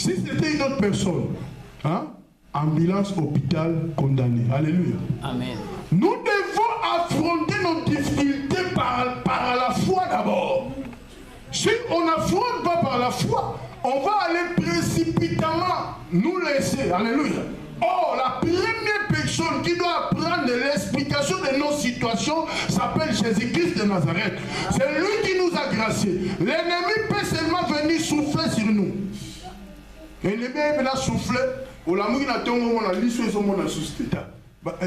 Si c'était une autre personne, hein, ambulance, hôpital, condamné. Alléluia. Amen. Nous devons affronter nos difficultés par la foi d'abord. Si on n'affronte pas par la foi, on va aller précipitamment nous laisser. Alléluia. Or, la première personne qui doit prendre l'explication de nos situations s'appelle Jésus-Christ de Nazareth. C'est lui qui nous a graciés. L'ennemi peut seulement venir souffler sur nous. L'ennemi peut venir souffler. Au l'amour qui n'a pas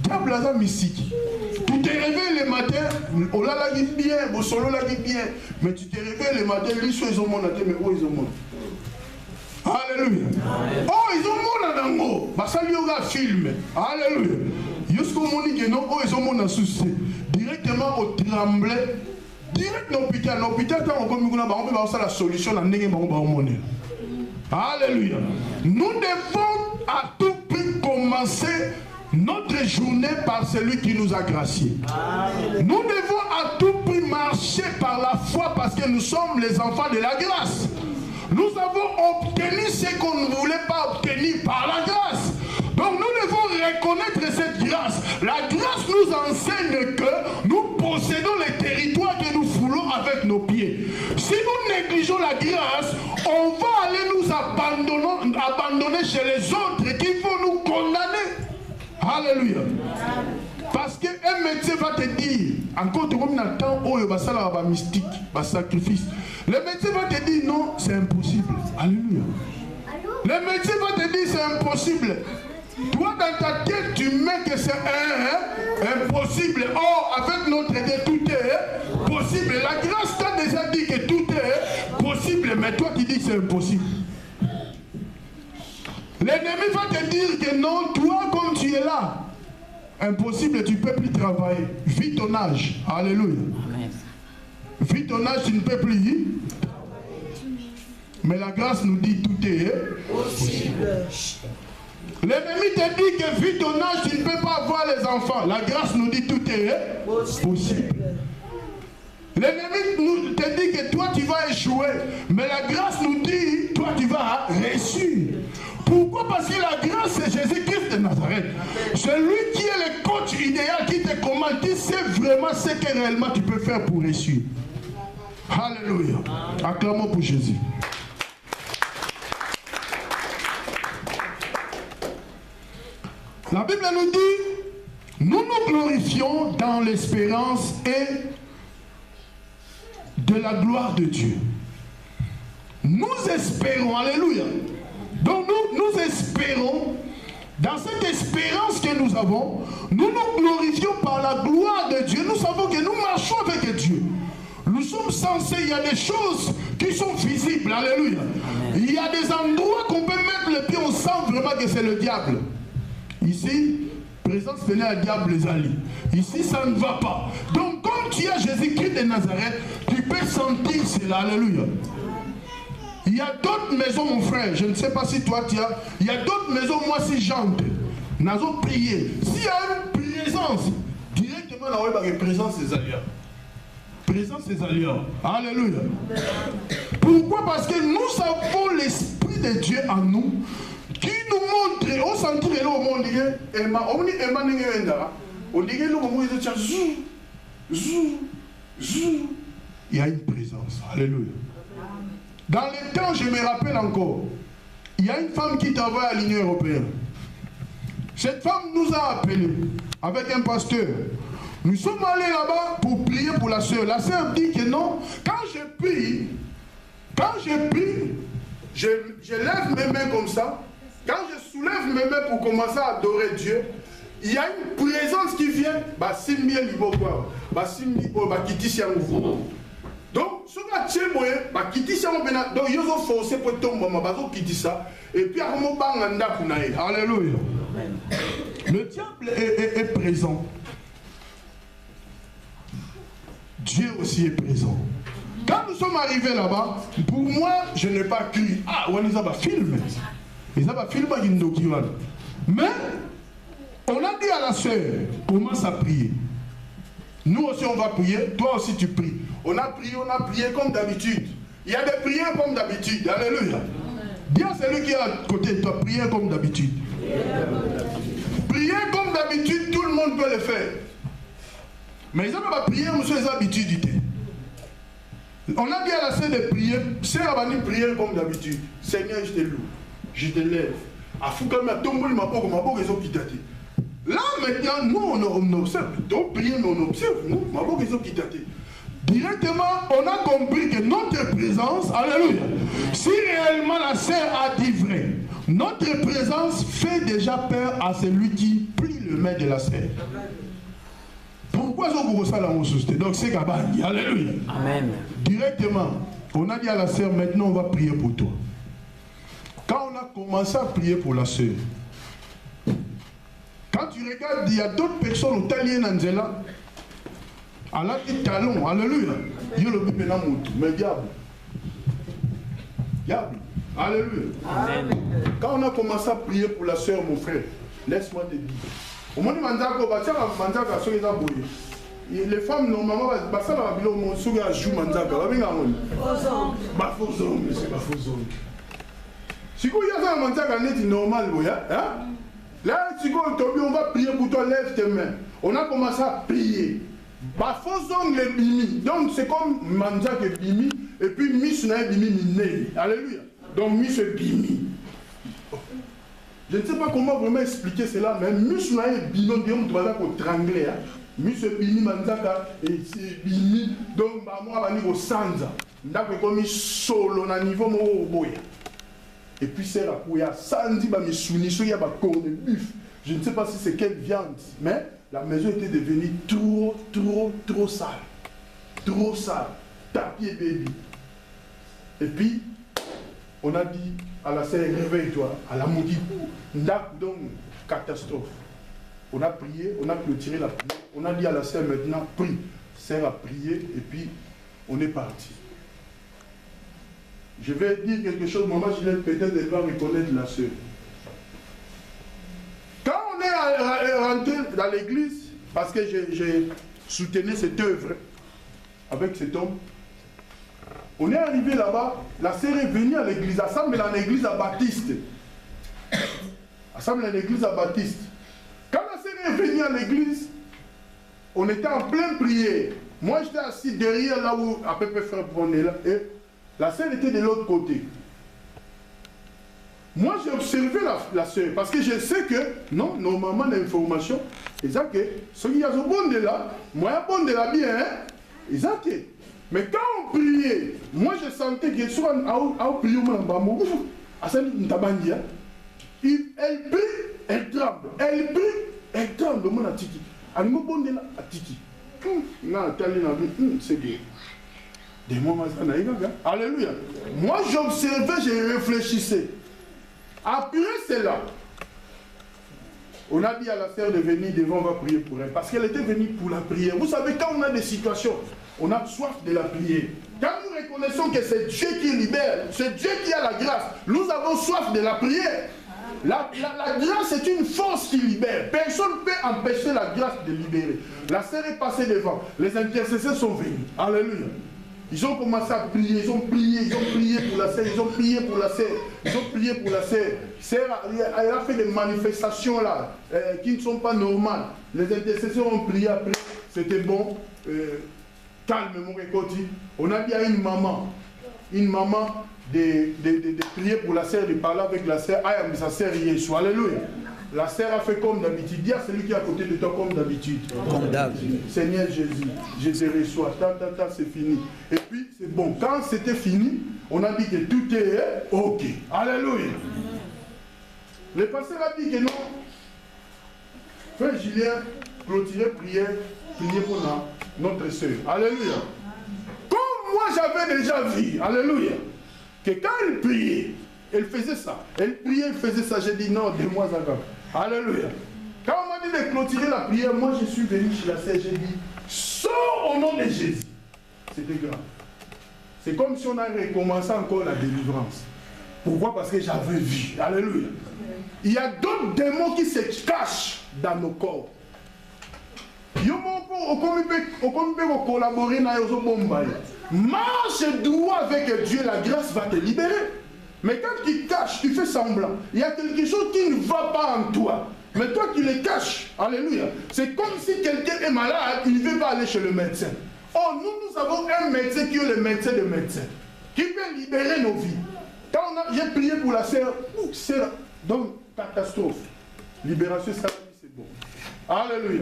diable a mystique. Tu te réveilles le matin, oh là là bien, bon solo là bien, mais tu te réveilles le matin, l'issue ils ont mon mais où ils ont mon. Alléluia. Oh ils ont mon nango, bah ça lui aura film. Alléluia. Jusqu'au moment que non, oh ils ont mon souci. Directement au tremblé, direct l'hôpital, quand on comme on peut avoir la solution, la nègre on va monnaie. Alléluia. Nous devons à tout prix commencer notre journée par celui qui nous a graciés. Nous devons à tout prix marcher par la foi parce que nous sommes les enfants de la grâce. Nous avons obtenu ce qu'on ne voulait pas obtenir par la grâce. Donc nous devons reconnaître cette grâce. La grâce nous enseigne que nous possédons les territoires que nous foulons avec nos pieds. Si nous négligeons la grâce, on va aller nous abandonner chez les autres qui vont nous condamner. Alléluia. Parce qu'un médecin va te dire, encore comme dans le temps où il va faire un mystique, un sacrifice. Le médecin va te dire non, c'est impossible. Alléluia. Le médecin va te dire c'est impossible. Toi dans ta tête tu mets que c'est impossible. Or avec notre Dieu tout est possible. La grâce t'a déjà dit que tout est possible, mais toi tu dis que c'est impossible. L'ennemi va te dire que non, toi comme tu es là, impossible, tu ne peux plus travailler. Vis ton âge. Alléluia. Vis ton âge, tu ne peux plus. Mais la grâce nous dit tout est possible. L'ennemi te dit que vis ton âge, tu ne peux pas avoir les enfants. La grâce nous dit tout est possible. L'ennemi te dit que toi tu vas échouer. Mais la grâce nous dit, toi tu vas réussir. Pourquoi? Parce que la grâce c'est Jésus-Christ de Nazareth. C'est lui qui est le coach idéal qui te commande, qui sait vraiment ce que réellement tu peux faire pour réussir. Alléluia. Acclamons pour Jésus. La Bible nous dit, nous nous glorifions dans l'espérance et de la gloire de Dieu. Nous espérons, alléluia. Donc nous espérons, dans cette espérance que nous avons, nous nous glorifions par la gloire de Dieu. Nous savons que nous marchons avec Dieu. Nous sommes censés, il y a des choses qui sont visibles, alléluia. Il y a des endroits qu'on peut mettre le pied, on sent vraiment que c'est le diable. Ici, présence tenait à diable les alliés. Ici, ça ne va pas. Donc, comme tu as Jésus-Christ de Nazareth, tu peux sentir cela, alléluia. Il y a d'autres maisons, mon frère, je ne sais pas si toi tu as. Il y a d'autres maisons, moi si j'entre, nous avons prié. S'il y a une présence, directement là, il y a une présence des alliés. Présence des alliés. Alléluia. Pourquoi? Parce que nous avons l'Esprit de Dieu en nous qui nous montre, on sentit là au monde, il y a une présence. Alléluia. Dans les temps, je me rappelle encore, il y a une femme qui travaille à l'Union européenne. Cette femme nous a appelés avec un pasteur. Nous sommes allés là-bas pour prier pour la sœur. La sœur dit que non, quand je prie, je lève mes mains comme ça. Quand je soulève mes mains pour commencer à adorer Dieu, il y a une présence qui vient. Donc, ce que tu as donc ils ont forcé pour tomber, et puis alléluia. Le diable est présent. Dieu aussi est présent. Quand nous sommes arrivés là-bas, pour moi, je n'ai pas crié. Ah, on les a filmé. Ils ont filmé mais on a dit à la sœur, commence à prier. Nous aussi on va prier, toi aussi tu pries. On a prié comme d'habitude. Il y a des prières comme d'habitude. Alléluia. Dis à celui qui est à côté de toi, priez comme d'habitude. Prier comme d'habitude, tout le monde peut le faire. Mais ils ont pas prié, monsieur, les habitudes. On a dit à la sœur de prier, sœur Abani, prier comme d'habitude. Seigneur, je te loue, je te lève. Là maintenant, nous on observe. Donc prier, mais on observe. Nous, directement, on a compris que notre présence, alléluia, si réellement la sœur a dit vrai, notre présence fait déjà peur à celui qui prie le maître de la sœur. Pourquoi est-ce ça la société? Donc c'est Kabani, alléluia. Amen. Directement, on a dit à la sœur, maintenant on va prier pour toi. Quand on a commencé à prier pour la sœur, quand tu regardes, il y a d'autres personnes au Talien Angela, elle a dit talon, alléluia. Il y a le bébé dans mon mais diable. Diable, alléluia. Amen. Quand on a commencé à prier pour la sœur, mon frère, laisse-moi te dire. Au moment où les femmes, normalement, ça va bien au joue Manzaka. Si vous avez un Manzaka net normal, là, si on va prier pour toi, lève tes mains. On a commencé à prier. Les bimi. Donc c'est comme Manzaka et bimi, et puis Miss na bimi miné. Alléluia. Donc Miss bimi. Je ne sais pas comment vraiment expliquer cela, mais Miss na bimi, on doit trangler. Miss bimi Manzaka et bimi. Donc moi je vais au Sanza. Ndako comme solo na niveau mo boya. Et puis c'est la pouya Sanzi ba misuni so ya ba corne bif. Je ne sais pas si c'est quelle viande, mais la maison était devenue trop sale. Trop sale. Tapis et baby. Et puis, on a dit à la sœur, réveille-toi. À la maudite. Donc, catastrophe. On a prié, on a clôturé la prière. On a dit à la sœur, maintenant, prie. Sœur a prié et puis, on est parti. Je vais dire quelque chose, maman, peut-être elle va reconnaître la sœur. Quand on est rentré dans l'église, parce que j'ai soutenu cette œuvre avec cet homme, on est arrivé là-bas, la sœur est venue à l'église, assemblée à l'église à Baptiste. Assemblée à l'église à Baptiste. Quand la sœur est venue à l'église, on était en pleine prière. Moi j'étais assis derrière là où à peu près frère prenait là, et la sœur était de l'autre côté. Moi, j'ai observé la sœur, parce que je sais que, non, normalement, l'information, c'est que ceux qui ont bon de là, moi, bon de la bien, hein, exact. Mais quand on priait, moi, je sentais que soit à prier, elle prie, elle tremble, elle prie, elle tremble, mon atiki. Elle me bon de là, atiki. C'est bien. Alléluia. Moi, j'observais, je réfléchissais. Après cela, on a dit à la sœur de venir devant, on va prier pour elle. Parce qu'elle était venue pour la prière. Vous savez, quand on a des situations, on a soif de la prière. Quand nous reconnaissons que c'est Dieu qui libère, c'est Dieu qui a la grâce, nous avons soif de la prière. La grâce est une force qui libère. Personne ne peut empêcher la grâce de libérer. La sœur est passée devant. Les intercesseurs sont venus. Alléluia. Ils ont commencé à prier, ils ont prié pour la sœur, ils ont prié pour la sœur, ils ont prié pour la sœur. Elle a fait des manifestations là, qui ne sont pas normales. Les intercesseurs ont prié après, c'était bon, calme mon récolti. On a dit à une maman de prier pour la sœur, de parler avec la sœur, sa sœur Yeshua, alléluia. La sœur a fait comme d'habitude. Dis à celui qui est à côté de toi comme d'habitude. Comme d'habitude. Seigneur Jésus, je te reçois. C'est fini. Et puis, c'est bon. Quand c'était fini, on a dit que tout est OK. Alléluia. Le pasteur a dit que non. Frère Julien, clôturer, prier pour notre sœur. Alléluia. Comme moi, j'avais déjà vu, alléluia, que quand elle priait, elle faisait ça. Elle priait, elle faisait ça. J'ai dit non, dis-moi ça comme. Alléluia. Quand on m'a dit de clôturer la prière, moi je suis venu chez la sœur, j'ai dit, sors au nom de Jésus. C'était grave. C'est comme si on a recommencé encore la délivrance. Pourquoi? Parce que j'avais vu. Alléluia. Il y a d'autres démons qui se cachent dans nos corps. Marche droit avec Dieu, la grâce va te libérer. Mais quand tu caches, tu fais semblant. Il y a quelque chose qui ne va pas en toi. Mais toi, tu le caches. Alléluia. C'est comme si quelqu'un est malade, il ne veut pas aller chez le médecin. Oh, nous avons un médecin qui est le médecin de médecins, qui peut libérer nos vies. Quand j'ai prié pour la sœur, donc catastrophe. Libération, ça c'est bon. Alléluia.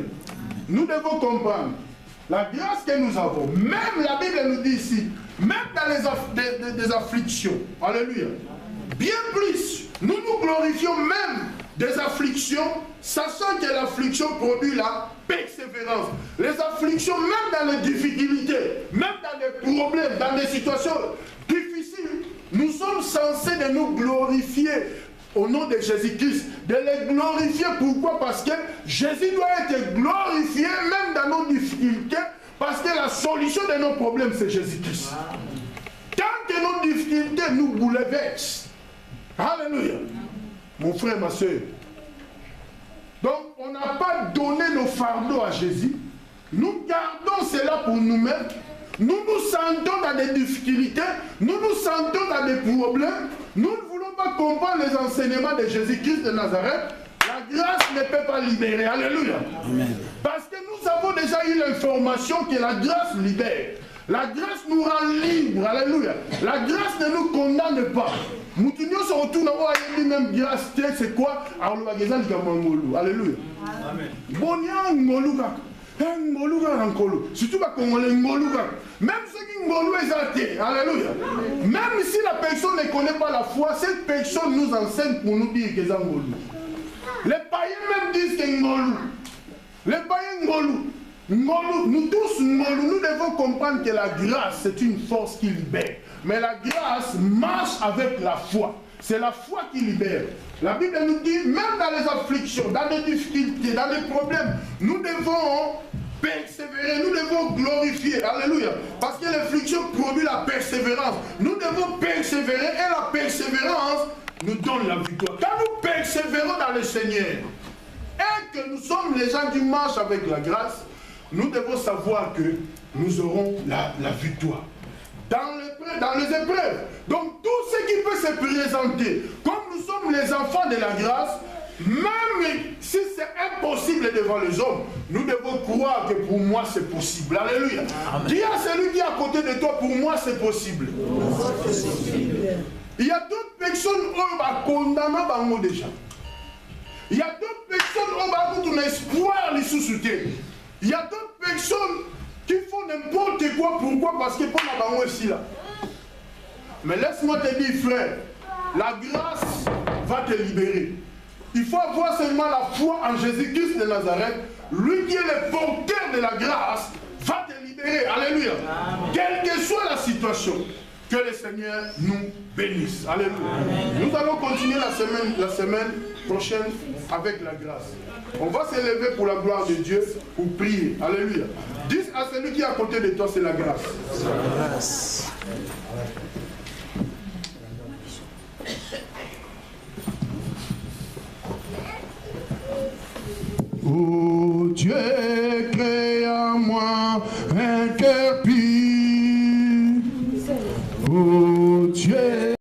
Nous devons comprendre la grâce que nous avons. Même la Bible nous dit ici, même dans des afflictions. Alléluia. Bien plus, nous nous glorifions même des afflictions, sachant que l'affliction produit la persévérance. Les afflictions, même dans les difficultés, même dans des problèmes, dans des situations difficiles, nous sommes censés de nous glorifier au nom de Jésus-Christ. De les glorifier, pourquoi? Parce que Jésus doit être glorifié même dans nos difficultés, parce que la solution de nos problèmes, c'est Jésus-Christ. Tant que nos difficultés nous bouleversent, alléluia, mon frère, ma soeur. Donc, on n'a pas donné nos fardeaux à Jésus. Nous gardons cela pour nous-mêmes. Nous nous sentons dans des difficultés. Nous nous sentons dans des problèmes. Nous ne voulons pas comprendre les enseignements de Jésus-Christ de Nazareth. La grâce ne peut pas libérer. Alléluia. Amen. Parce que nous avons déjà eu l'information que la grâce libère. La grâce nous rend libres. Alléluia. La grâce ne nous condamne pas. Moutinho se retourne à voir même grâce, c'est quoi? Alléluia. Amen. Bonia ngoluka. Ngoluka ngolo. Surtout pas congolais ngoluka. Même ceux qui ngolou est athée. Alléluia. Même si la personne ne connaît pas la foi, cette personne nous enseigne pour nous dire que c'est ngolou. Les païens même disent que ngolou. Les païens ngolou. Ngolou, nous tous ngolou, nous devons comprendre que la grâce c'est une force qui libère. Mais la grâce marche avec la foi. C'est la foi qui libère. La Bible nous dit, même dans les afflictions, dans les difficultés, dans les problèmes, nous devons persévérer, nous devons glorifier. Alléluia. Parce que l'affliction produit la persévérance. Nous devons persévérer et la persévérance nous donne la victoire. Quand nous persévérons dans le Seigneur et que nous sommes les gens qui marchent avec la grâce, nous devons savoir que nous aurons la victoire. Dans les épreuves. Donc tout ce qui peut se présenter, comme nous sommes les enfants de la grâce, même si c'est impossible devant les hommes, nous devons croire que pour moi c'est possible. Alléluia. Dis à celui qui est à côté de toi, pour moi c'est possible. Il y a d'autres personnes qui ont condamné déjà. Il y a d'autres personnes qui ont un espoir les sous-souter. Il y a d'autres personnes qui font n'importe quoi. Pourquoi? Parce que pour la banque ici là. Mais laisse-moi te dire, frère, la grâce va te libérer. Il faut avoir seulement la foi en Jésus-Christ de Nazareth. Lui qui est le porteur de la grâce va te libérer. Alléluia. Amen. Quelle que soit la situation, que le Seigneur nous bénisse. Alléluia. Amen. Nous allons continuer la semaine prochaine avec la grâce. On va s'élever pour la gloire de Dieu, pour prier. Alléluia. Dis à celui qui est à côté de toi, c'est la grâce. La grâce. Oh Dieu, crée en moi un cœur pur.